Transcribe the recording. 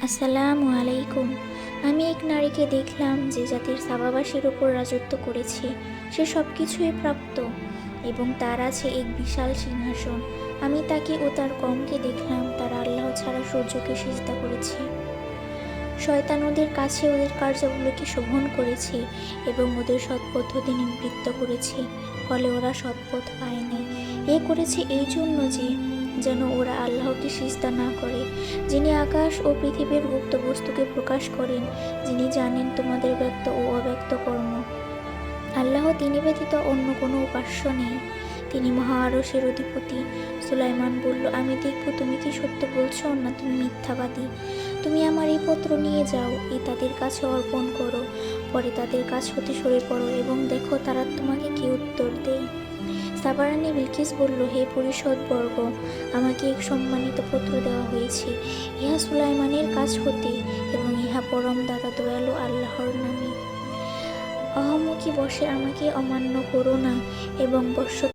আসসালামু আলাইকুম। আমি এক নারীকে দেখলাম যে জাতির সাবাবাসীর উপর রাজত্ব করেছে। সে সব কিছুই প্রাপ্ত এবং তার আছে এক বিশাল সিংহাসন। আমি তাকে ও তার কওমকে দেখলাম তারা আল্লাহ ছাড়া সূর্যকে সিজদা করেছে। শয়তান ওদের কাছে ওদের কার্যগুলোকে শোভন করেছে এবং ওদের সৎপদ্ধতি নিবৃত্ত করেছে, ফলে ওরা সৎপথ পায়নি। এ করেছে এই জন্য যে যেন ওরা আল্লাহকে সিজদা না করে, যিনি আকাশ ও পৃথিবীর গুপ্ত বস্তুকে প্রকাশ করেন, যিনি জানেন তোমাদের ব্যক্ত ও অব্যক্ত কর্ম। আল্লাহ তিনি ব্যতীত অন্য কোনো উপাস্য নেই, তিনি মহা আরশের অধিপতি। সুলাইমান বলল, আমি দেখব তুমি কি সত্য বলছো না তুমি মিথ্যাবাদী। তুমি আমার এই পত্র নিয়ে যাও, এই তাদের কাছে অর্পণ করো, পরে তাদের কাছ হতে সরে পড়ো এবং দেখো তারা তোমাকে কি উত্তর দেয়। সাবারানী বিলকিস বলল, হে পরিষদবর্গ, আমাকে এক সম্মানিত পত্র দেওয়া হয়েছে, ইহা সুলাইমানের কাছ হতে এবং ইহা পরম দাতা দয়ালু আল্লাহর নামে। অহমুখী বশে আমাকে অমান্য করো না এবং বশ্য